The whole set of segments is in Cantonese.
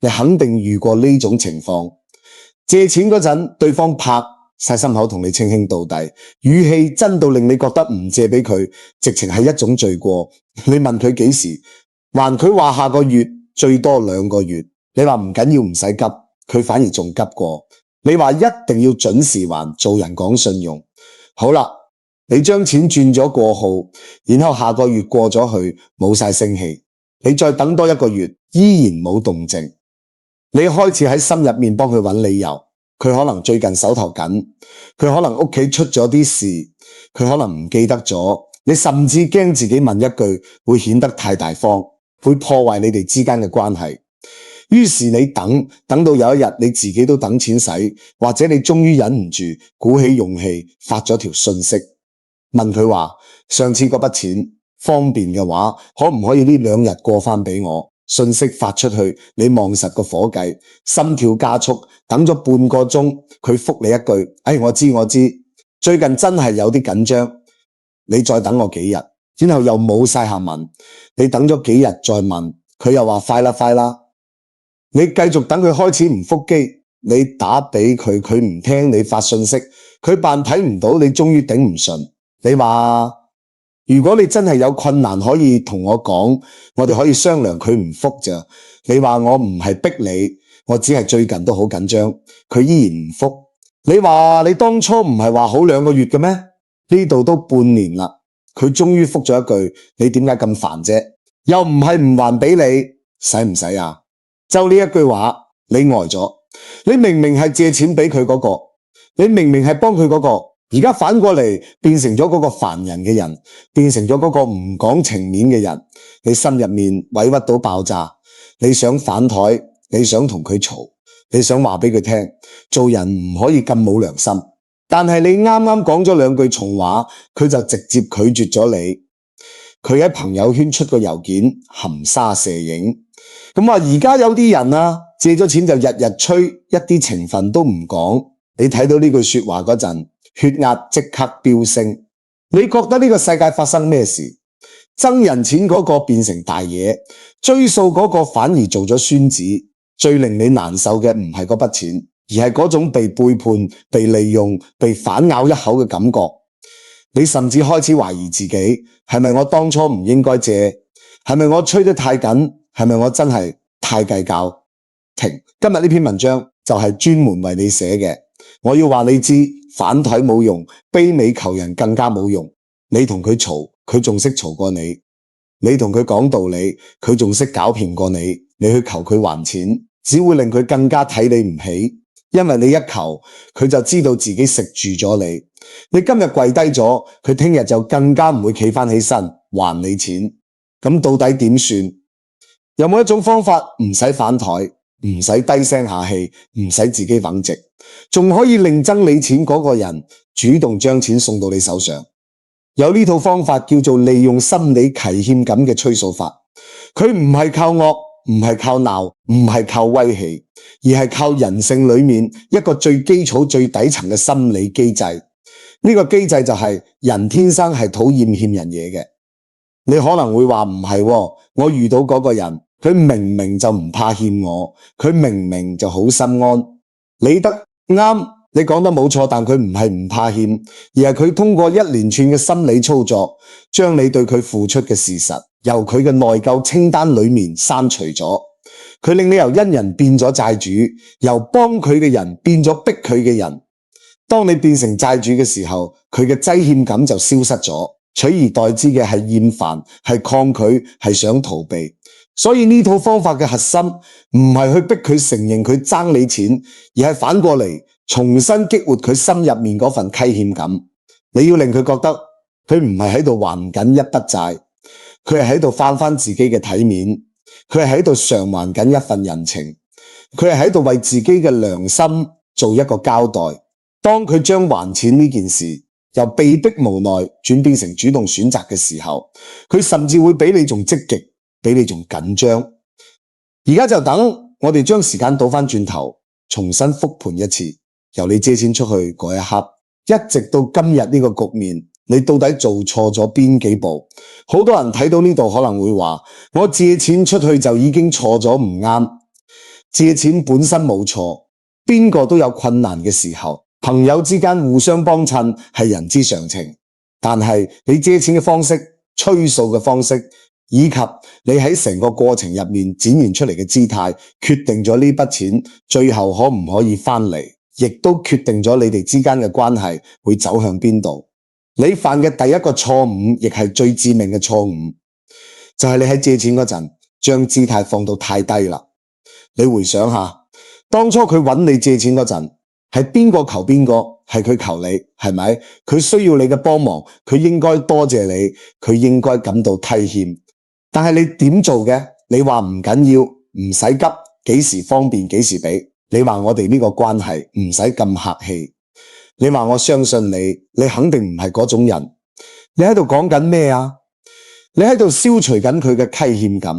你肯定遇過呢種情況。借錢嗰陣，對方拍晒心口同你稱兄道弟，語氣真到令你覺得唔借俾佢，直情係一種罪過。你問佢幾時還，佢話下個月，最多2個月。你話唔緊要，唔使急，佢反而仲急過。你話一定要準時還，做人講信用。好啦，你將錢轉咗過號，然後下個月過咗去，冇晒聲氣。你再等多1個月，依然冇動靜。你開始喺心入面幫佢揾理由，佢可能最近手頭緊，佢可能屋企出咗啲事，佢可能唔記得咗。你甚至驚自己問一句會顯得太大方，會破壞你哋之間嘅關係。於是你等到有一日你自己都等錢使，或者你終於忍唔住，鼓起勇氣發咗條信息，問佢話上次嗰筆錢方便嘅話，可唔可以呢2日過返俾我？信息發出去，你望實個火計，心跳加速，等咗半個鐘，佢覆你一句：我知，最近真係有啲緊張，你再等我幾日。然後又冇晒下文，你等咗幾日再問，佢又話快啦。你繼續等佢開始唔覆機，你打俾佢，佢唔聽你發信息，佢扮睇唔到，你終於頂唔順。你話如果你真係有困難可以同我講，我哋可以商量。佢唔覆咋。你話我唔係逼你，我只係最近都好緊張，佢依然唔覆。你話你當初唔係話好2個月嘅咩？呢度都半年啦，佢終於覆咗一句：你點解咁煩啫？又唔係唔還俾你，使唔使啊？就呢一句話，你呆咗。你明明係借錢俾佢嗰個，你明明係幫佢嗰個，而家反過嚟變成咗嗰個煩人嘅人，變成咗嗰個唔講情面嘅人。你心入面委屈到爆炸，你想反台，你想同佢嘈，你想話俾佢聽，做人唔可以咁冇良心。但係你啱啱講咗2句重話，佢就直接拒絕咗你。佢喺朋友圈出個郵件，含沙射影。咁話而家有啲人啊，借咗錢就日日吹，一啲情分都唔講。你睇到呢句說話嗰陣，血壓即刻飆升。你覺得呢個世界發生咩事？爭人錢嗰個變成大爺，追數嗰個反而做咗孫子。最令你難受嘅唔係嗰筆錢，而係嗰種被背叛、被利用、被反咬一口嘅感覺。你甚至開始懷疑自己，係咪我當初唔應該借？係咪我吹得太緊？係咪我真係太計較？停！今日呢篇文章就係專門為你寫嘅。我要話你知，反台冇用，卑微求人更加冇用。你同佢嘈，佢仲識嘈過你；你同佢講道理，佢仲識狡辯過你。你去求佢還錢，只會令佢更加睇你唔起，因為你一求，佢就知道自己食住咗你。你今日跪低咗，佢聽日就更加唔會企返起身還你錢。咁到底點算？有冇一種方法唔使反台，唔使低聲下氣，唔使自己揾直，仲可以令爭你錢嗰個人主動將錢送到你手上？有呢套方法叫做利用心理欺欠感嘅催數法。佢唔係靠惡，唔係靠鬧，唔係靠威脅，而係靠人性裏面一個最基礎最底層嘅心理機制。呢個機制就係人天生係討厭欠人嘢嘅。你可能會話唔係喎，我遇到嗰個人，佢明明就唔怕欠我，佢明明就好心安。你得啱，你講得冇錯，但佢唔係唔怕欠，而係佢通過一連串嘅心理操作，將你對佢付出嘅事實由佢嘅內疚清單裏面刪除咗。佢令你由恩人變咗債主，由幫佢嘅人變咗逼佢嘅人。當你變成債主嘅時候，佢嘅擠欠感就消失咗，取而代之嘅係厭煩，係抗拒，係想逃避。所以呢套方法嘅核心唔係去逼佢承認佢爭你錢，而係反過嚟重新激活佢心入面嗰份虧欠感。你要令佢覺得佢唔係喺度還緊一筆債，佢係喺度翻自己嘅體面，佢係喺度償還緊一份人情，佢係喺度為自己嘅良心做一個交代。當佢將還錢呢件事由被逼無奈轉變成主動選擇嘅時候，佢甚至會比你仲積極，比你仲緊張。而家就等我哋將時間倒翻轉頭，重新復盤一次，由你借錢出去嗰一刻，一直到今日呢個局面，你到底做錯咗邊幾步？好多人睇到呢度可能會話，我借錢出去就已經錯咗唔啱。借錢本身冇錯，邊個都有困難嘅時候，朋友之間互相幫襯係人之常情。但係你借錢嘅方式、催數嘅方式，以及你喺成個過程入面展現出嚟嘅姿態，決定咗呢筆錢最後可唔可以翻嚟，亦都決定咗你哋之間嘅關係會走向邊度。你犯嘅第一個錯誤，亦係最致命嘅錯誤，就係你喺借錢嗰陣將姿態放到太低啦。你回想下，當初佢揾你借錢嗰陣，係邊個求邊個？係佢求你，係咪？佢需要你嘅幫忙，佢應該多謝你，佢應該感到虧欠。但係你點做嘅？你話唔緊要，唔使急，幾時方便幾時俾。你話我哋呢個關係唔使咁客氣。你話我相信你，你肯定唔係嗰種人。你喺度講緊咩啊？你喺度消除緊佢嘅虧欠感。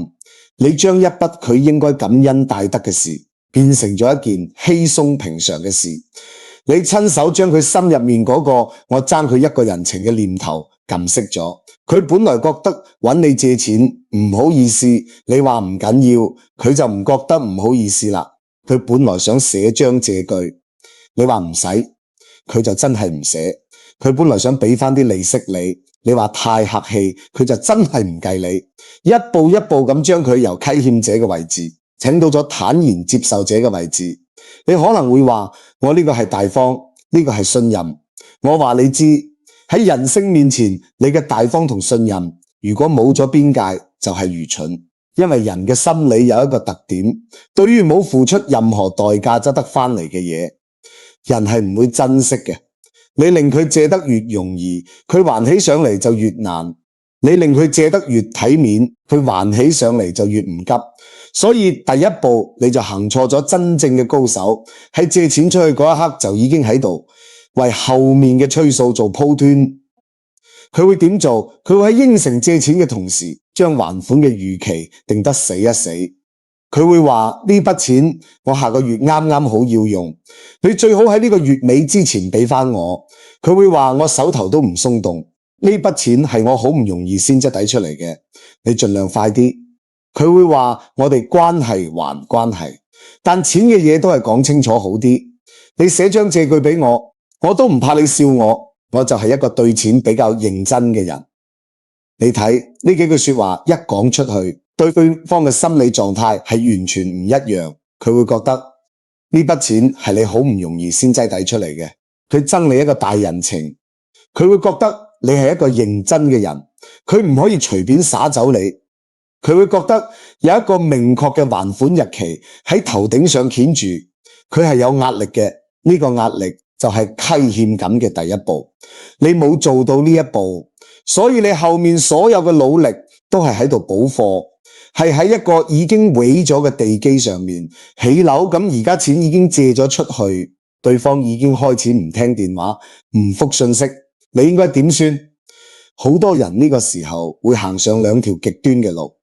你將一筆佢應該感恩戴德嘅事，變成咗一件稀鬆平常嘅事。你親手將佢心入面嗰個我爭佢一個人情嘅念頭撳熄咗。佢本來覺得揾你借錢唔好意思，你話唔緊要，佢就唔覺得唔好意思啦。佢本來想寫張借據，你話唔使，佢就真係唔寫。佢本來想俾翻啲利息你，你話太客氣，佢就真係唔計你。一步一步咁將佢由虧欠者嘅位置請到咗坦然接受者嘅位置。你可能會話我呢個係大方，呢個係信任。我話你知，喺人性面前，你嘅大方同信任如果冇咗邊界就係愚蠢。因為人嘅心理有一個特點，對於冇付出任何代價則得翻嚟嘅嘢，人係唔會珍惜嘅。你令佢借得越容易，佢還起上嚟就越難。你令佢借得越體面，佢還起上嚟就越唔急。所以第一步你就行錯咗。真正嘅高手喺借錢出去嗰一刻就已經喺度為後面嘅催數做鋪端。佢會點做？佢會喺應承借錢嘅同時，將還款嘅預期定得死一死。佢會話呢筆錢我下個月啱啱好要用，你最好喺呢個月尾之前俾翻我。佢會話我手頭都唔鬆動，呢筆錢係我好唔容易先質抵出嚟嘅，你盡量快啲。佢會話我哋關係還關係，但錢嘅嘢都係講清楚好啲。你寫張借據俾我，我都唔怕你笑我，我就係一個對錢比較認真嘅人。你睇呢幾句說話一講出去，對方嘅心理狀態係完全唔一樣。佢會覺得呢筆錢係你好唔容易先擠抵出嚟嘅，佢憎你一個大人情。佢會覺得你係一個認真嘅人，佢唔可以隨便灑走你。佢會覺得有一個明確嘅還款日期喺頭頂上顯住，佢係有壓力嘅。呢個壓力就係虧欠感嘅第一步。你冇做到呢一步，所以你後面所有嘅努力都係喺度補貨，係喺一個已經毀咗嘅地基上面起樓。咁而家錢已經借咗出去，對方已經開始唔聽電話，唔覆信息，你應該點算？好多人呢個時候會行上兩條極端嘅路。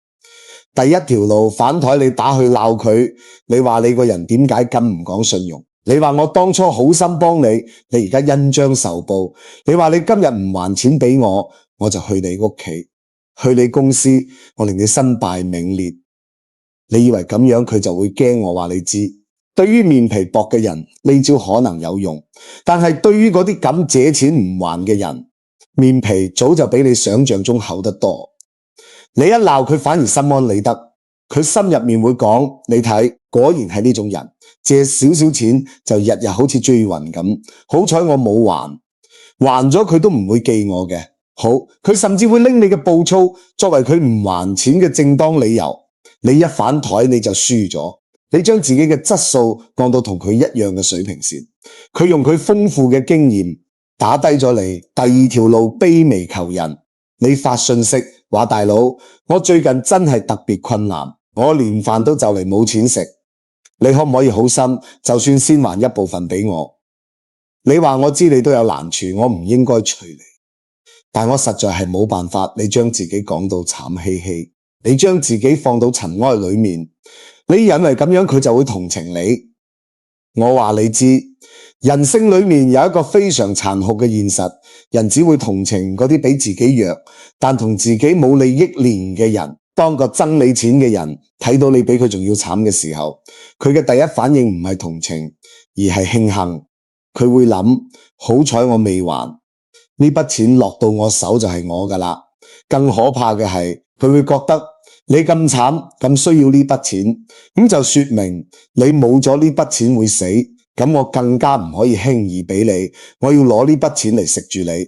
第一條路反台，你打去鬧佢，你話你個人點解咁唔講信用？你話我當初好心幫你，你而家恩將仇報。你話你今日唔還錢俾我，我就去你屋企，去你公司，我令你身敗名裂。你以為咁樣佢就會驚我話你知？對於面皮薄嘅人，呢招可能有用，但係對於嗰啲敢借錢唔還嘅人，面皮早就比你想象中厚得多。你一鬧佢，反而心安理得，佢心入面會講：你睇，果然係呢種人，借少少錢就日日好似追魂咁。好彩我冇還咗佢都唔會記我嘅。好，佢甚至會拎你嘅暴躁作為佢唔還錢嘅正當理由。你一反台你就輸咗，你將自己嘅質素降到同佢一樣嘅水平線。佢用佢豐富嘅經驗打低咗你。第二條路卑微求人，你發信息話大佬，我最近真係特別困難，我連飯都就嚟冇錢食，你可唔可以好心，就算先還一部分俾我？你話我知你都有難處，我唔應該隨你，但我實在係冇辦法。你將自己講到慘兮兮，你將自己放到塵埃裏面，你以為咁樣佢就會同情你？我話你知，人性裏面有一個非常殘酷嘅現實，人只會同情嗰啲比自己弱但同自己冇利益連嘅人。當個憎你錢嘅人睇到你比佢仲要慘嘅時候，佢嘅第一反應唔係同情，而係慶幸。佢會諗，好彩我未還，呢筆錢落到我手就係我㗎喇。更可怕嘅係，佢會覺得你咁慘咁需要呢筆錢，咁就說明你冇咗呢筆錢會死，咁我更加唔可以輕易俾你，我要攞呢筆錢嚟食住你。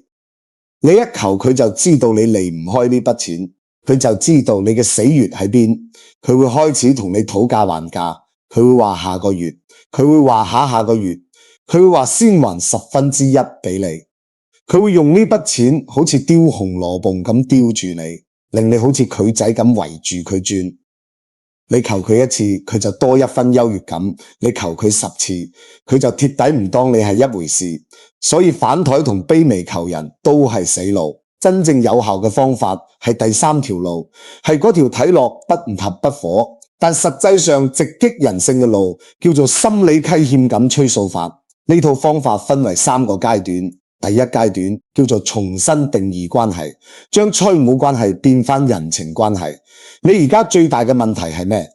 你一求佢就知道你離唔開呢筆錢，佢就知道你嘅死穴喺邊，佢會開始同你討價還價，佢會話下個月，佢會話下個月，佢會話先還1/10俾你，佢會用呢筆錢好似雕紅蘿蔔咁雕住你，令你好似佢仔咁圍住佢轉。你求佢一次，佢就多一分優越感；你求佢10次，佢就徹底唔當你係一回事。所以反台同卑微求人都係死路。真正有效嘅方法係第3條路，係嗰條睇落不溫不火，但實際上直擊人性嘅路，叫做心理溪欠感催數法。呢套方法分為3個階段。第一階段叫做重新定義關係，將妻母關係變返人情關係。你而家最大嘅問題係咩？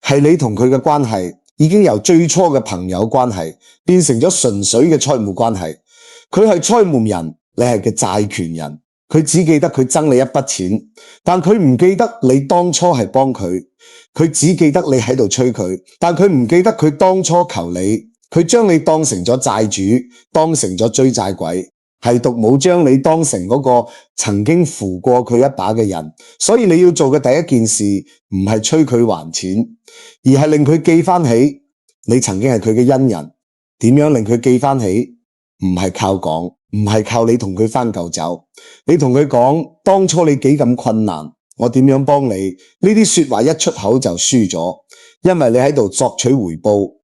係你同佢嘅關係已經由最初嘅朋友關係變成咗純粹嘅妻母關係。佢係妻門人，你係嘅債權人。佢只記得佢憎你一筆錢，但佢唔記得你當初係幫佢。佢只記得你喺度催佢，但佢唔記得佢當初求你。佢將你當成咗債主，當成咗追債鬼，係獨冇將你當成嗰個曾經扶過佢一把嘅人。所以你要做嘅第一件事，唔係催佢還錢，而係令佢記翻起你曾經係佢嘅恩人。點樣令佢記翻起？唔係靠講，唔係靠你同佢翻舊酒。你同佢講當初你幾咁困難，我點樣幫你？呢啲說話一出口就輸咗，因為你喺度索取回報。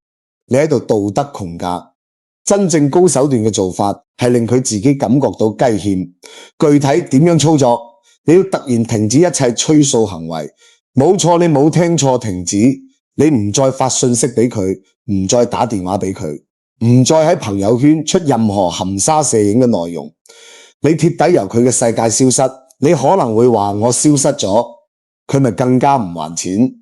你喺度道德窮價。真正高手段嘅做法係令佢自己感覺到雞欠。具體點樣操作？你要突然停止一切催數行為。冇錯，你冇聽錯，停止。你唔再發信息俾佢，唔再打電話俾佢，唔再喺朋友圈出任何含沙射影嘅內容。你徹底由佢嘅世界消失。你可能會話我消失咗，佢咪更加唔還錢？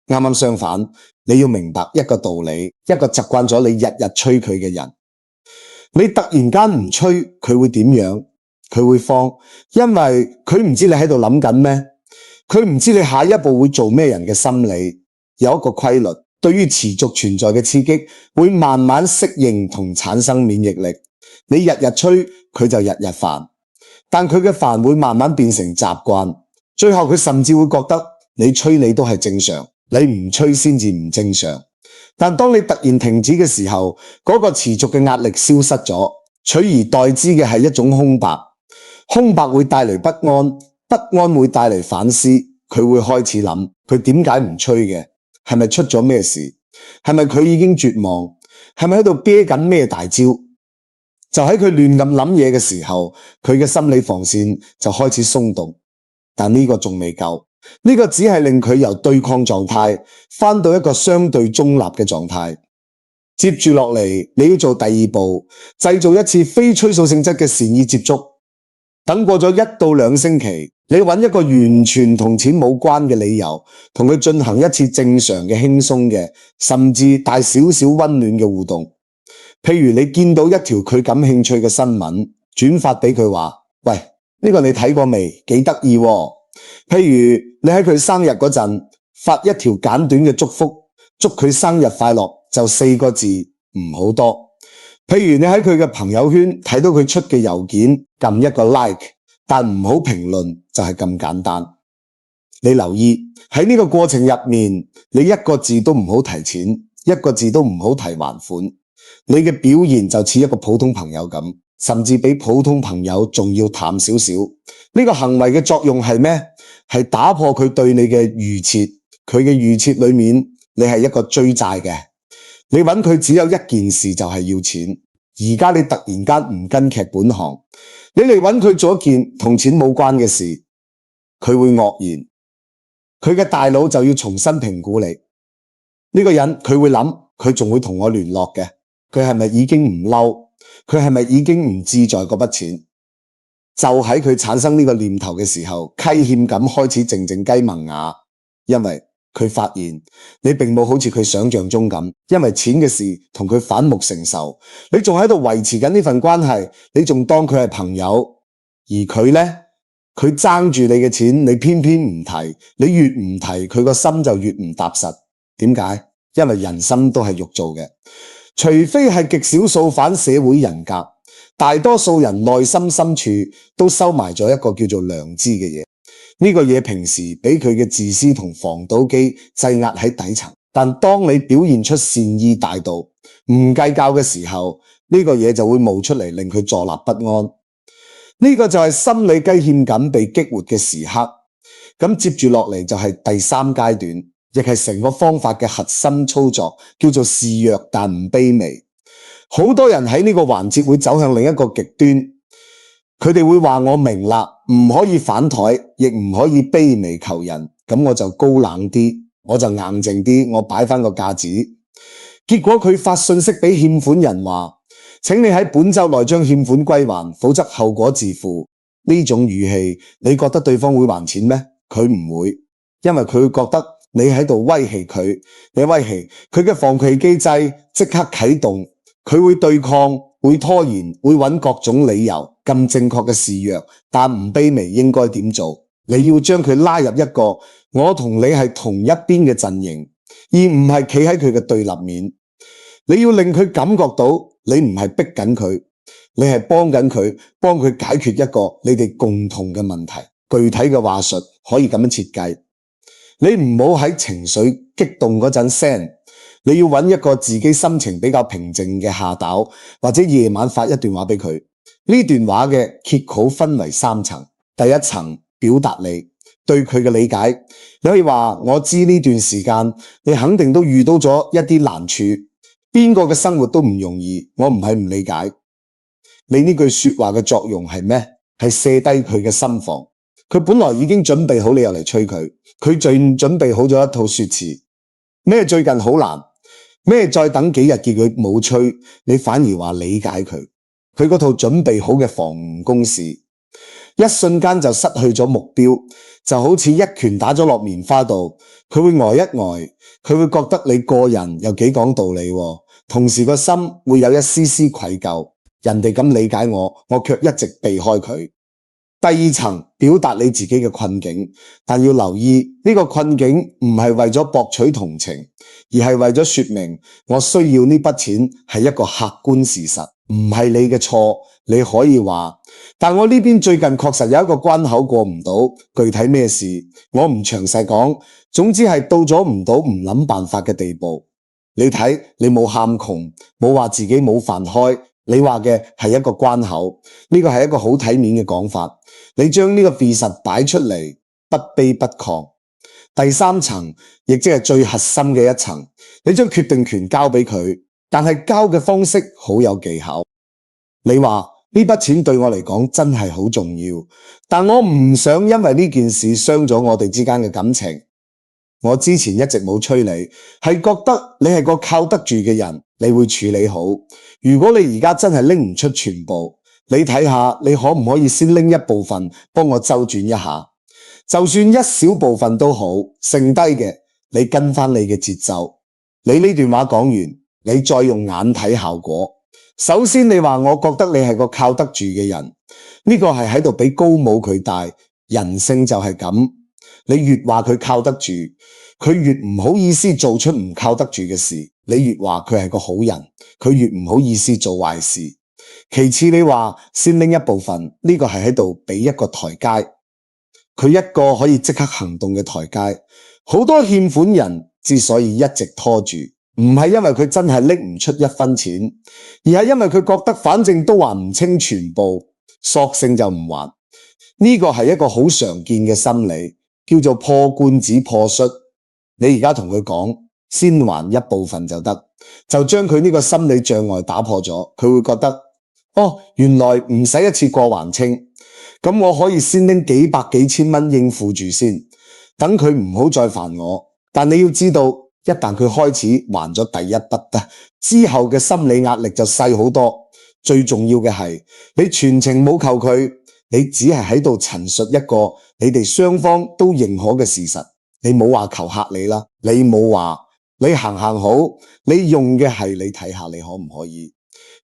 啱啱相反。你要明白一個道理，一個習慣咗你日日催佢嘅人，你突然間唔催，佢會點樣？佢會慌，因為佢唔知你喺度諗緊咩，佢唔知你下一步會做咩人嘅心理。有一個規律，對於持續存在嘅刺激，會慢慢適應同產生免疫力。你日日催，佢就日日煩，但佢嘅煩會慢慢變成習慣，最後佢甚至會覺得你催你都係正常。你唔催先至唔正常，但當你突然停止嘅時候，嗰個持續嘅壓力消失咗，取而代之嘅係一種空白。空白會帶嚟不安，不安會帶嚟反思。佢會開始諗，佢點解唔催嘅？係咪出咗咩事？係咪佢已經絕望？係咪喺度憋緊咩大招？就喺佢亂咁諗嘢嘅時候，佢嘅心理防線就開始鬆動。但呢個仲未夠。呢個只係令佢由對抗狀態返到一個相對中立嘅狀態。接住落嚟，你要做第2步，製造一次非催數性質嘅善意接觸。等過咗1到2星期，你揾一個完全同錢冇關嘅理由，同佢進行一次正常嘅輕鬆嘅，甚至帶少少溫暖嘅互動。譬如你見到一條佢感興趣嘅新聞，轉發俾佢話：喂，呢個你睇過未？幾得意喎！譬如你喺佢生日嗰陣發一條簡短嘅祝福，祝佢生日快樂，就4個字，唔好多。譬如你喺佢嘅朋友圈睇到佢出嘅郵件，撳一個 like， 但唔好評論，就係咁簡單。你留意喺呢個過程入面，你1個字都唔好提錢，1個字都唔好提還款，你嘅表現就似一個普通朋友咁，甚至比普通朋友仲要淡少少。呢個行為嘅作用係咩？係打破佢對你嘅預設。佢嘅預設裏面，你係一個追債嘅。你揾佢只有一件事，就係要錢。而家你突然間唔跟劇本行，你嚟揾佢做一件同錢冇關嘅事，佢會愕然。佢嘅大腦就要重新評估你。呢個人佢會諗，佢仲會同我聯絡嘅。佢係咪已經唔嬲？佢係咪已經唔志在嗰筆錢？就喺佢產生呢個念頭嘅時候，溪欠感開始靜靜雞萌芽，因為佢發現你並冇好似佢想象中咁，因為錢嘅事同佢反目成仇，你仲喺度維持緊呢份關係，你仲當佢係朋友，而佢呢，佢爭住你嘅錢，你偏偏唔提，你越唔提，佢個心就越唔踏實。點解？因為人心都係肉做嘅，除非係極少數反社會人格，大多數人內心深處都收埋咗一個叫做良知嘅嘢。呢個嘢平時俾佢嘅自私同防盜機擠壓喺底層，但當你表現出善意大度、唔計較嘅時候，呢個嘢就會冒出嚟，令佢坐立不安。呢個就係心理雞欠感被激活嘅時刻。咁接住落嚟就係第三階段，亦係成個方法嘅核心操作，叫做示弱但唔卑微。好多人喺呢個環節會走向另一個極端，佢哋會話我明啦，唔可以反台，亦唔可以卑微求人，咁我就高冷啲，我就硬淨啲，我擺翻個架子。結果佢發信息俾欠款人話，請你喺本周內將欠款歸還，否則後果自負。呢種語氣，你覺得對方會還錢咩？佢唔會，因為佢會覺得你喺度威脅佢，你威脅佢嘅防禦機制即刻啟動，佢會對抗，會拖延，會揾各種理由。咁正確嘅示弱但唔卑微應該點做？你要將佢拉入一個我同你係同一邊嘅陣營，而唔係企喺佢嘅對立面。你要令佢感覺到你唔係逼緊佢，你係幫緊佢，幫佢解決一個你哋共同嘅問題。具體嘅話術可以咁樣設計，你唔好喺情緒激動嗰陣 send，你要揾一個自己心情比較平靜嘅下晝，或者夜晚發一段話俾佢。呢段話嘅揭稿分為3層，第一層表達你對佢嘅理解，你可以話我知呢段時間你肯定都遇到咗一啲難處，邊個嘅生活都唔容易，我唔係唔理解。你呢句說話嘅作用係咩？係卸低佢嘅心防。佢本來已經準備好你又嚟催佢，佢仲準備好咗一套說辭，咩最近好難，咩再等幾日見佢冇催，你反而話理解佢。佢嗰套準備好嘅防吳公式，一瞬間就失去咗目標，就好似一拳打咗落棉花度，佢會呆一呆，佢會覺得你個人又幾講道理，同時個心會有一絲絲愧疚，人哋咁理解我，我卻一直避開佢。第二層表達你自己嘅困境，但要留意呢個困境唔係為咗博取同情，而係為咗說明我需要呢筆錢係一個客觀事實，唔係你嘅錯。你可以話，但我呢邊最近確實有一個關口過唔到，具體咩事我唔詳細講，總之係到咗唔到唔諗辦法嘅地步。你睇，你冇喊窮，冇話自己冇飯開，你話嘅係一個關口，呢個係一個好體面嘅講法。你將呢個事實擺出嚟，不卑不亢。第三層，亦即係最核心嘅一層，你將決定權交俾佢，但係交嘅方式好有技巧。你話呢筆錢對我嚟講真係好重要，但我唔想因為呢件事傷咗我哋之間嘅感情。我之前一直冇催你，係覺得你係個靠得住嘅人，你會處理好。如果你而家真係拎唔出全部，你睇下你可唔可以先拎一部分幫我周轉一下，就算一小部分都好，剩低嘅你跟翻你嘅節奏。你呢段話講完，你再用眼睇效果。首先你話我覺得你係個靠得住嘅人，呢個係喺度俾高帽佢戴，人性就係咁。你越話佢靠得住，佢越唔好意思做出唔靠得住嘅事。你越話佢係個好人，佢越唔好意思做壞事。其次你話先拎一部分，呢個係喺度俾一個台階，佢一個可以即刻行動嘅台階。好多欠款人之所以一直拖住，唔係因為佢真係拎唔出一分錢，而係因為佢覺得反正都還唔清全部，索性就唔還。呢個係一個好常見嘅心理，叫做破罐子破摔。你而家同佢講先還一部分就得，就將佢呢個心理障礙打破咗。佢會覺得原來唔使一次過還清，咁我可以先拎幾百幾千蚊應付住先，等佢唔好再煩我。但你要知道，一旦佢開始還咗第一筆之後嘅心理壓力就細好多。最重要嘅係你全程冇求佢，你只係喺度陳述一個你哋雙方都認可嘅事實，你冇話求嚇你啦，你冇話你行好，你用嘅係你睇下你可唔可以？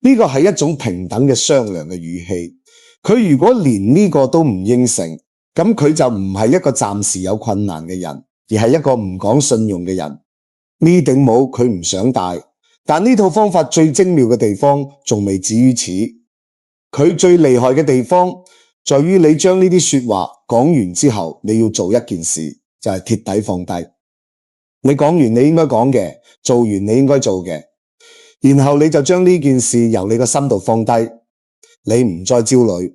呢個係一種平等嘅商量嘅語氣。佢如果連呢個都唔應承，咁佢就唔係一個暫時有困難嘅人，而係一個唔講信用嘅人。呢頂帽佢唔想戴，但呢套方法最精妙嘅地方仲未止於此。佢最厲害嘅地方在於你將呢啲說話講完之後，你要做一件事，就係徹底放低。你講完你應該講嘅，做完你應該做嘅，然後你就將呢件事由你個心度放低，你唔再焦慮。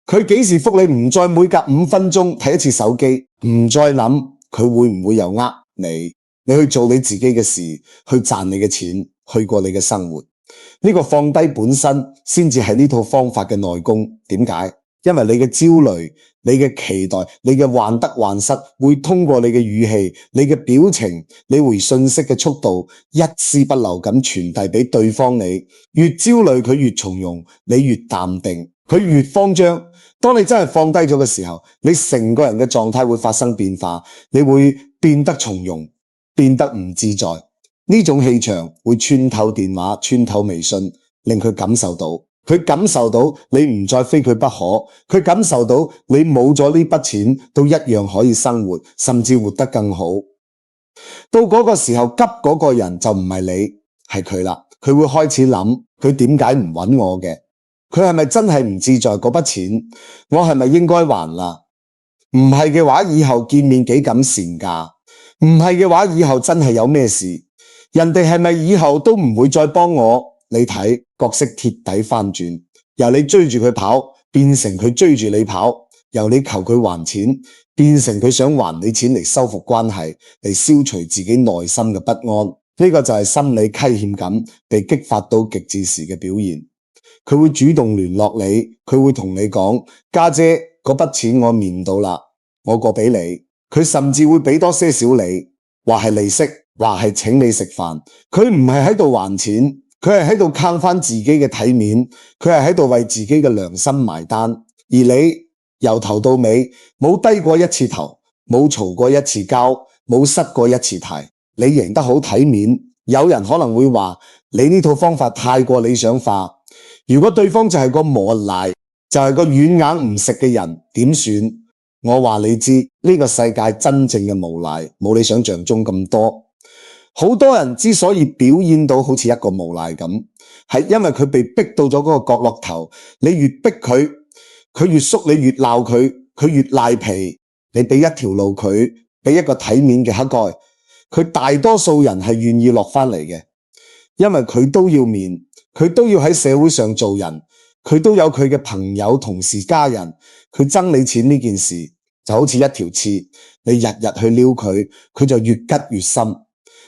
佢幾時覆你，唔再每隔5分鐘睇一次手機，唔再諗佢會唔會又呃你。你去做你自己嘅事，去賺你嘅錢，去過你嘅生活。呢個放低本身先至係呢套方法嘅內功。點解？因為你嘅焦慮、你嘅期待、你嘅患得患失，會通過你嘅語氣、你嘅表情、你回信息嘅速度，一絲不漏咁傳遞俾對方你。越焦慮佢越從容，你越淡定佢越慌張。當你真係放低咗嘅時候，你成個人嘅狀態會發生變化，你會變得從容，變得唔自在。呢種氣場會穿透電話，穿透微信，令佢感受到。佢感受到你唔再非佢不可，佢感受到你冇咗呢筆錢都一樣可以生活，甚至活得更好。到嗰個時候，急嗰個人就唔係你，係佢啦。佢會開始諗，佢點解唔揾我嘅？佢係咪真係唔自在？嗰筆錢我係咪應該還啦？唔係嘅話，以後見面幾咁善價？唔係嘅話，以後真係有咩事？人哋係咪以後都唔會再幫我？你睇，角色徹底翻轉，由你追住佢跑，變成佢追住你跑；由你求佢還錢，變成佢想還你錢嚟修復關係，嚟消除自己內心嘅不安。呢個就係心理虧欠感被激發到極致時嘅表現。佢會主動聯絡你，佢會同你講：家姐，嗰筆錢我面到啦，我過俾你。佢甚至會俾多些少你，話係利息，話係請你食飯。佢唔係喺度還錢，佢係喺度慳翻自己嘅體面，佢係喺度為自己嘅良心埋單。而你由頭到尾冇低過一次頭，冇嘈過一次交，冇失過一次態，你贏得好體面。有人可能會話你呢套方法太過理想化。如果對方就係個磨賴，就係個軟硬唔食嘅人，點算？我話你知，呢個世界真正嘅無賴冇你想象中咁多。好多人之所以表現到好似一個無賴咁，係因為佢被逼到咗嗰個角落頭。你越逼佢，佢越縮；你越鬧佢，佢越賴皮。你俾一條路佢，俾一個體面嘅乞丐，佢大多數人係願意落翻嚟嘅，因為佢都要面，佢都要喺社會上做人，佢都有佢嘅朋友、同事、家人。佢憎你錢呢件事就好似一條刺，你日日去撩佢，佢就越吉越深。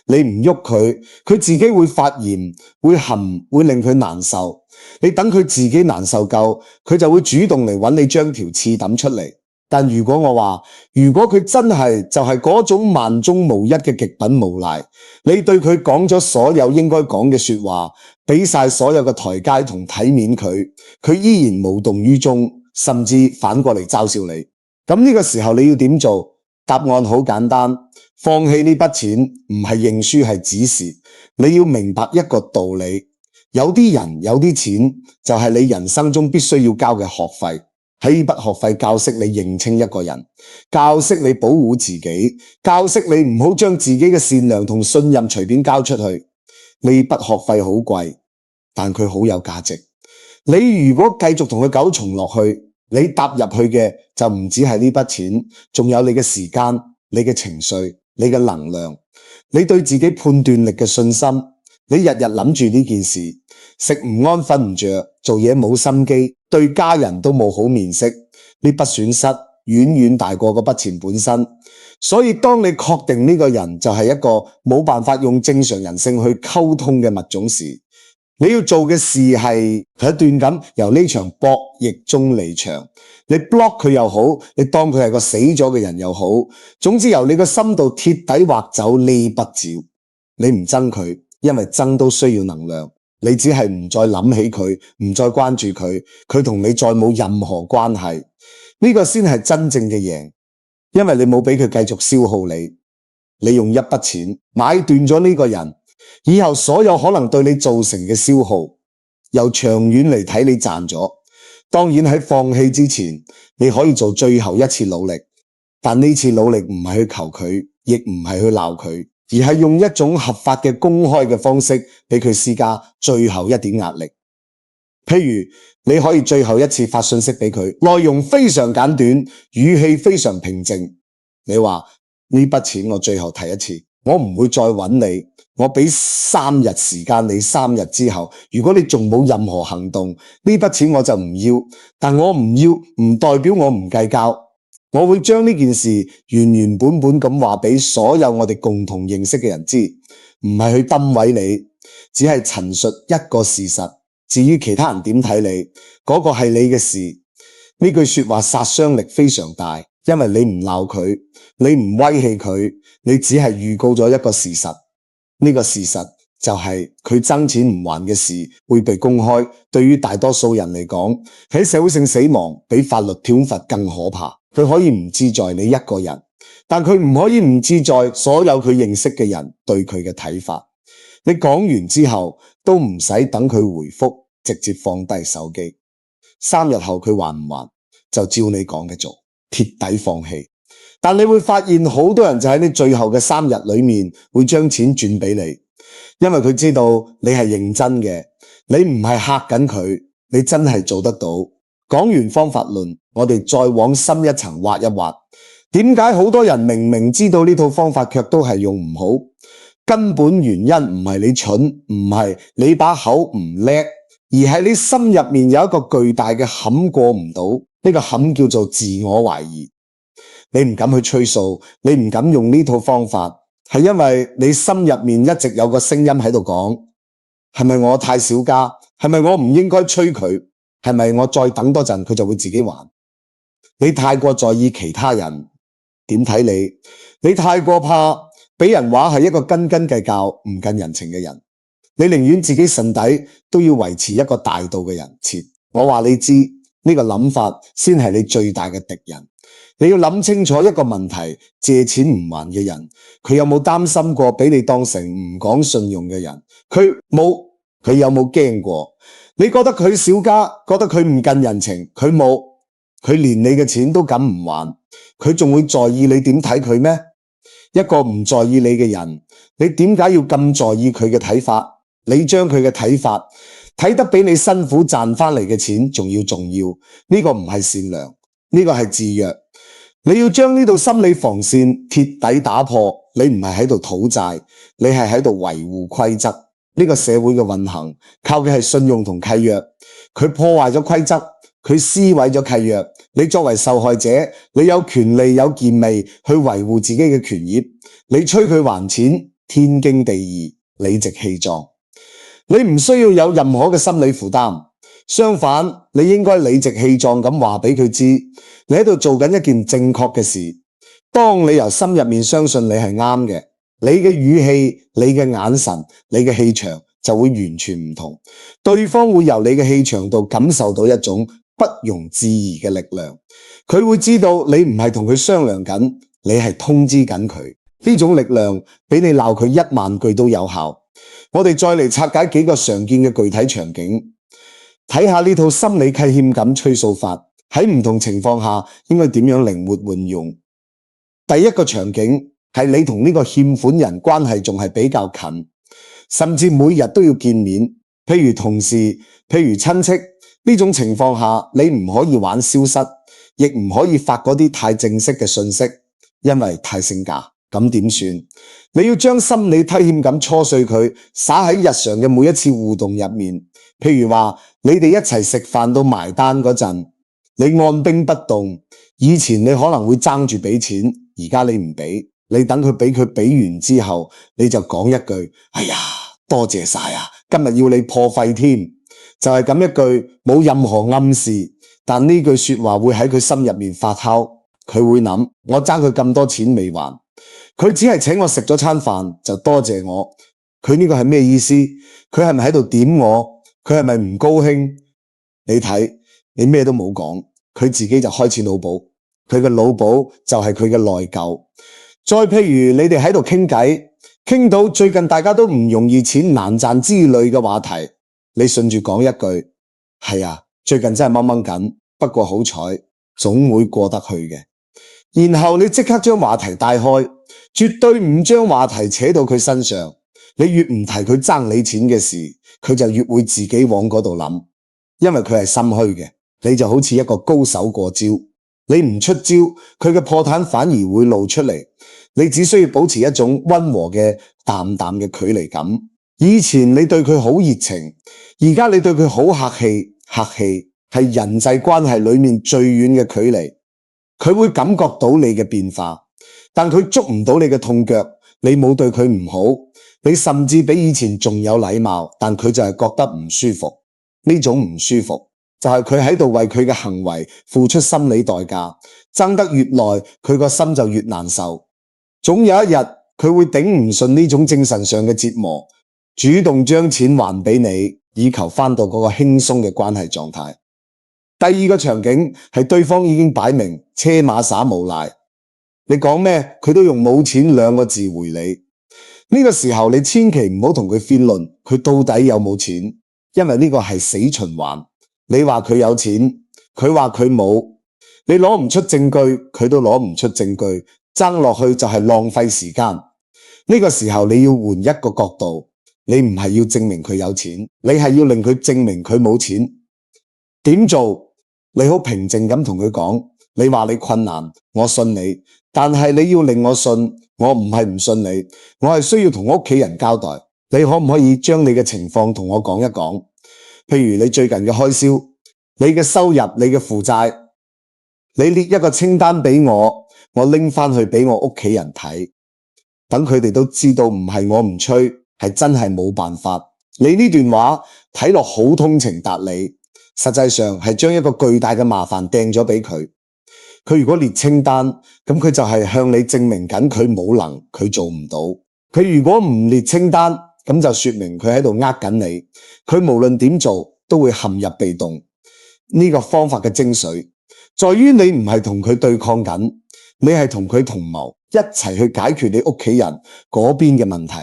你唔喐佢，佢自己會發炎，會含，會令佢難受。你等佢自己難受夠，佢就會主動嚟揾你將條刺抌出嚟。但如果我話，如果佢真係就係嗰種萬中無一嘅極品無賴，你對佢講咗所有應該講嘅說話，俾晒所有嘅台階同體面佢，佢依然無動於衷，甚至反過嚟嘲笑你。咁呢個時候你要點做？答案好簡單，放棄呢筆錢唔係認輸，係指示。你要明白一個道理，有啲人有啲錢就係你人生中必須要交嘅學費。喺呢筆學費教識你認清一個人，教識你保護自己，教識你唔好將自己嘅善良同信任隨便交出去。呢筆學費好貴，但佢好有價值。你如果繼續同佢糾纏落去，你踏入去嘅就唔止係呢筆錢，仲有你嘅時間、你嘅情緒、你嘅能量、你對自己判斷力嘅信心。你日日諗住呢件事，食唔安、瞓唔着，做嘢冇心機，對家人都冇好面色。呢筆損失遠遠大過嗰筆錢本身。所以當你確定呢個人就係一個冇辦法用正常人性去溝通嘅物種時，你要做嘅事係不斷咁由呢場博弈中離場。你 block 佢又好，你當佢係個死咗嘅人又好，總之由你個心度徹底劃走呢筆招。你唔憎佢，因為憎都需要能量。你只係唔再諗起佢，唔再關注佢，佢同你再冇任何關係，呢個先係真正嘅贏，因為你冇俾佢繼續消耗你，你用一筆錢買斷咗呢個人，以後所有可能對你造成嘅消耗，由長遠嚟睇你賺咗。當然喺放棄之前，你可以做最後一次努力，但呢次努力唔係去求佢，亦唔係去鬧佢，而係用一種合法嘅公開嘅方式俾佢施加最後一點壓力。譬如你可以最後一次發信息俾佢，內容非常簡短，語氣非常平靜。你話呢筆錢我最後提一次，我唔會再揾你，我俾3日時間你，3日之後，如果你仲冇任何行動，呢筆錢我就唔要。但我唔要唔代表我唔計較，我會將呢件事原原本本咁話俾所有我哋共同認識嘅人知，唔係去诋毀你，只係陳述一個事實。至於其他人點睇你，嗰個係你嘅事。呢句說話殺傷力非常大，因為你唔鬧佢，你唔威脅佢，你只係預告咗一個事實。呢個事實就係佢爭錢唔還嘅事會被公開。對於大多數人嚟講，喺社會性死亡比法律條罰更可怕。佢可以唔志在你一個人，但佢唔可以唔志在所有佢認識嘅人對佢嘅睇法。你講完之後都唔使等佢回覆，直接放低手機。3日後佢還唔還，就照你講嘅做，徹底放棄。但你會發現好多人就喺你最後嘅3日裏面會將錢轉俾你，因為佢知道你係認真嘅，你唔係嚇緊佢，你真係做得到。講完方法論，我哋再往深一層挖一挖，點解好多人明明知道呢套方法卻都係用唔好？根本原因唔係你蠢，唔係你把口唔叻，而係你心入面有一個巨大嘅坎過唔到。呢個坎叫做自我懷疑。你唔敢去吹數，你唔敢用呢套方法，係因為你心入面一直有個聲音喺度講，係咪我太小家？係咪我唔應該催佢？係咪我再等多陣佢就會自己還？你太過在意其他人點睇你，你太過怕俾人話係一個斤斤計較唔近人情嘅人，你寧願自己腎底都要維持一個大度嘅人設。我話你知，呢個諗法先係你最大嘅敵人。你要諗清楚一個問題，借錢唔還嘅人，佢有冇擔心過俾你當成唔講信用嘅人？佢冇，佢有冇驚過？你覺得佢小家，覺得佢唔近人情，佢冇，佢連你嘅錢都敢唔還，佢仲會在意你點睇佢咩？一個唔在意你嘅人，你點解要咁在意佢嘅睇法？你將佢嘅睇法睇得比你辛苦賺翻嚟嘅錢仲要重要，呢個唔係善良，呢個係自虐。你要將呢道心理防線徹底打破，你唔係喺度討債，你係喺度維護規則。呢個社會嘅運行靠嘅係信用同契約，佢破壞咗規則，佢撕毀咗契約。你作為受害者，你有權利有權利去維護自己嘅權益。你催佢還錢，天經地義，理直氣壯。你唔需要有任何嘅心理負擔，相反，你應該理直氣壯咁話俾佢知，你喺度做緊一件正確嘅事。當你由心入面相信你係啱嘅，你嘅語氣、你嘅眼神、你嘅氣場就會完全唔同，對方會由你嘅氣場度感受到一種不容置疑嘅力量。佢會知道你唔係同佢商量緊，你係通知緊佢。呢種力量比你鬧佢1萬句都有效。我哋再嚟拆解幾個常見嘅具體場景，睇下呢套心理契欠感催數法喺唔同情況下應該點樣靈活運用。第一個場景係你同呢個欠款人關係仲係比較近，甚至每日都要見面，譬如同事，譬如親戚。呢種情況下，你唔可以玩消失，亦唔可以發嗰啲太正式嘅信息，因為太性價。咁點算？你要將心理虧欠感搓碎佢，灑喺日常嘅每一次互動入面。譬如話，你哋一齊食飯到埋單嗰陣，你按兵不動。以前你可能會爭住俾錢，而家你唔俾，你等佢俾完之後，你就講一句：哎呀，多謝晒啊！今日要你破費添。就係咁一句，冇任何暗示，但呢句說話會喺佢心入面發酵。佢會諗：我爭佢咁多錢未還，佢只係請我食咗餐飯就多謝我，佢呢個係咩意思？佢係咪喺度點我？佢係咪唔高興？你睇，你咩都冇講，佢自己就開始腦補，佢嘅腦補就係佢嘅內疚。再譬如你哋喺度傾偈，傾到最近大家都唔容易錢難賺之類嘅話題，你順住講一句，係啊，最近真係掹掹緊，不過好彩總會過得去嘅。然後你即刻將話題帶開，絕對唔將話題扯到佢身上。你越唔提佢爭你錢嘅事，佢就越會自己往嗰度諗，因為佢係心虛嘅。你就好似一個高手過招，你唔出招，佢嘅破綻反而會露出嚟。你只需要保持一種溫和嘅淡淡嘅距離感。以前你對佢好熱情，而家你對佢好客氣。客氣係人際關係裏面最遠嘅距離。佢會感覺到你嘅變化，但佢捉唔到你嘅痛腳。你冇對佢唔好，你甚至比以前仲有禮貌，但佢就係覺得唔舒服。呢種唔舒服就係佢喺度為佢嘅行為付出心理代價，爭得越耐，佢個心就越難受。總有一日佢會頂唔順呢種精神上嘅折磨，主動將錢還俾你，以求翻到嗰個輕鬆嘅關係狀態。第二個場景係對方已經擺明車馬灑無賴，你講咩佢都用冇錢兩個字回你。呢個時候你千祈唔好同佢辯論佢到底有冇錢，因為呢個係死循環。你話佢有錢，佢話佢冇，你攞唔出證據，佢都攞唔出證據，爭落去就係浪費時間。呢個時候你要換一個角度，你唔係要證明佢有錢，你係要令佢證明佢冇錢。點做？你好平靜咁同佢講，你話你困難，我信你，但係你要令我信，我唔係唔信你，我係需要同屋企人交代。你可唔可以將你嘅情況同我講一講？譬如你最近嘅開銷，你嘅收入，你嘅負債，你列一個清單俾我，我拎翻去俾我屋企人睇，等佢哋都知道唔係我唔吹，係真係冇辦法。你呢段話睇落好通情達理，實際上係將一個巨大嘅麻煩掟咗俾佢。佢如果列清單，咁佢就係向你證明緊佢冇能，佢做唔到。佢如果唔列清單，咁就說明佢喺度呃緊你。佢無論點做都會陷入被動。呢個方法嘅精髓在於你唔係同佢對抗緊，你係同佢同謀，一齊去解決你屋企人嗰邊嘅問題。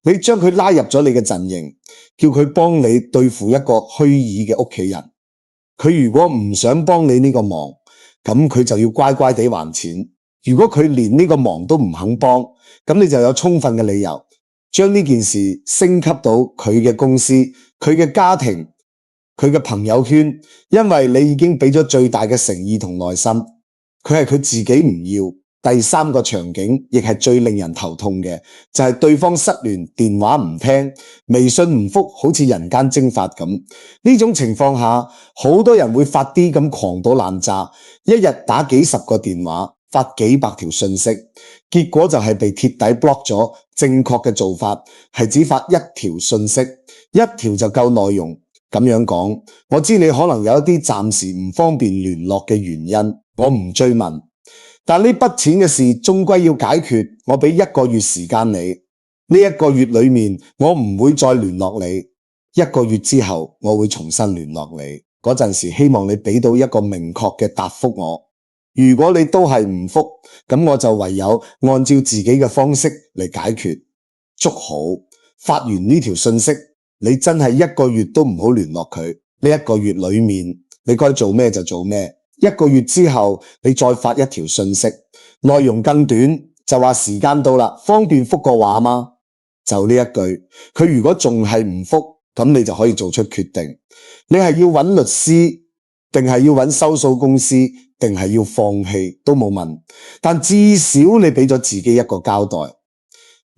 你將佢拉入咗你嘅陣營，叫佢幫你對付一個虛擬嘅屋企人。佢如果唔想幫你呢個忙，咁佢就要乖乖地還錢。如果佢連呢個忙都唔肯幫，咁你就有充分嘅理由將呢件事升級到佢嘅公司、佢嘅家庭、佢嘅朋友圈，因為你已經俾咗最大嘅誠意同耐心。佢係佢自己唔要。第三個場景亦係最令人頭痛嘅，就係對方失聯，電話唔聽，微信唔覆，好似人間蒸發咁。呢種情況下，好多人會發啲咁狂到爛渣，一日打幾十個電話，發幾百條信息，結果就係被徹底 block 咗。正確嘅做法係只發一條信息，一條就夠內容。咁樣講，我知你可能有一啲暫時唔方便聯絡嘅原因，我唔追問。但呢筆錢嘅事終歸要解決，我俾1個月時間你。呢1個月裏面，我唔會再聯絡你。1個月之後，我會重新聯絡你。嗰陣時，希望你俾到一個明確嘅答覆我。如果你都係唔覆，咁我就唯有按照自己嘅方式嚟解決。捉好，發完呢條信息，你真係1個月都唔好聯絡佢。呢1個月裏面，你該做咩就做咩。1個月之後，你再發一條信息，內容更短，就話時間到啦，方便覆個話嗎？就呢一句，佢如果仲係唔覆，咁你就可以做出決定，你係要揾律師，定係要揾收數公司，定係要放棄都冇問，但至少你俾咗自己一個交代，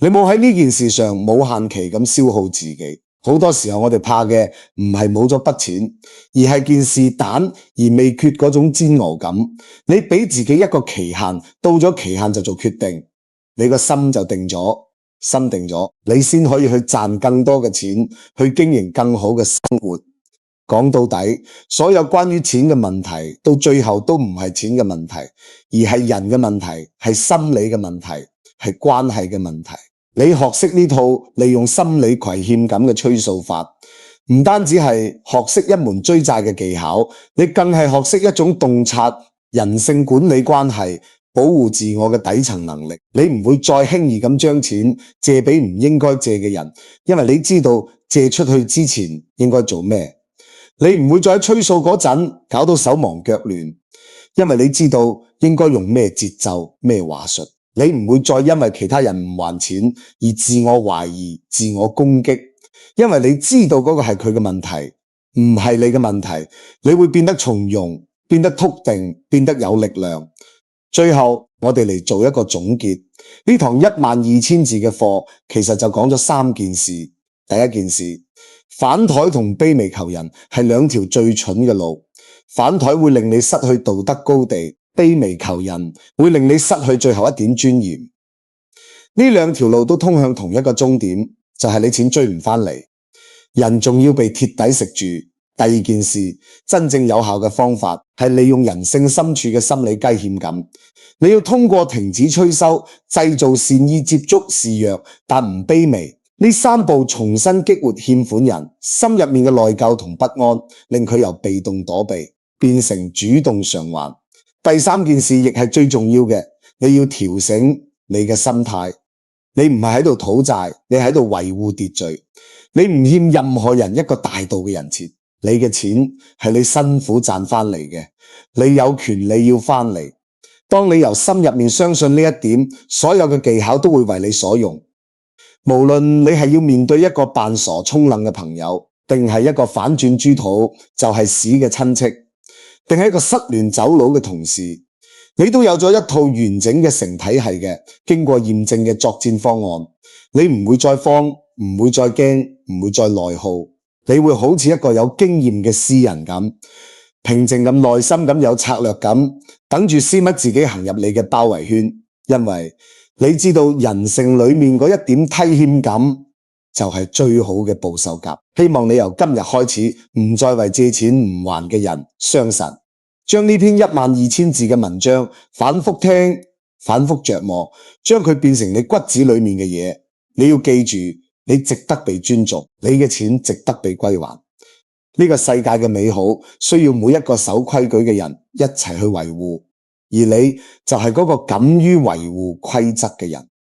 你冇喺呢件事上冇限期咁消耗自己。好多時候我哋怕嘅唔係冇咗筆錢，而係件事蛋而未決嗰種煎熬感。你俾自己一個期限，到咗期限就做決定，你個心就定咗，心定咗，你先可以去賺更多嘅錢，去經營更好嘅生活。講到底，所有關於錢嘅問題，到最後都唔係錢嘅問題，而係人嘅問題，係心理嘅問題，係關係嘅問題。你學識呢套利用心理虧欠感嘅催數法，唔單止係學識一門追債嘅技巧，你更係學識一種洞察人性、管理關係、保護自我嘅底層能力。你唔會再輕易咁將錢借俾唔應該借嘅人，因為你知道借出去之前應該做咩。你唔會再喺催數嗰陣搞到手忙腳亂，因為你知道應該用咩節奏、咩話術。你唔會再因為其他人唔還錢而自我懷疑、自我攻擊，因為你知道嗰個係佢嘅問題，唔係你嘅問題。你會變得從容，變得篤定，變得有力量。最後，我哋嚟做一個總結。呢堂12000字嘅課，其實就講咗3件事。第一件事，反台同卑微求人係2條最蠢嘅路。反台會令你失去道德高地，卑微求人會令你失去最後一點尊嚴。呢2條路都通向同一個終點，就係你錢追唔返嚟，人仲要被鐵底食住。第二件事，真正有效嘅方法係利用人性深處嘅心理譏欠感。你要通過停止催收、製造善意接觸示弱但唔卑微呢3步，重新激活欠款人心入面嘅內疚同不安，令佢由被動躲避變成主動償還。第3件事亦係最重要嘅，你要調整你嘅心態。你唔係喺度討債，你喺度維護秩序。你唔欠任何人一個大度嘅人情，你嘅錢係你辛苦賺返嚟嘅，你有權利要返嚟。當你由心入面相信呢一點，所有嘅技巧都會為你所用。無論你係要面對一個扮傻充愣嘅朋友，定係一個反轉豬肚就係屎嘅親戚，定係一個失聯走佬嘅同事，你都有咗一套完整嘅成體系嘅經過驗證嘅作戰方案。你唔會再慌，唔會再驚，唔會再內耗，你會好似一個有經驗嘅詩人咁，平靜咁、耐心咁、有策略咁，等住絲襪自己行入你嘅包圍圈。因為你知道人性裏面嗰一點梯欠感就係最好嘅報酬價。希望你由今日開始唔再為借錢唔還嘅人傷神，將呢篇12000字嘅文章反覆聽、反覆琢磨，將佢變成你骨子裏面嘅嘢。你要記住，你值得被尊重，你嘅錢值得被歸還。呢個世界嘅美好需要每一個守規矩嘅人一齊去維護，而你就係嗰個敢於維護規則嘅人。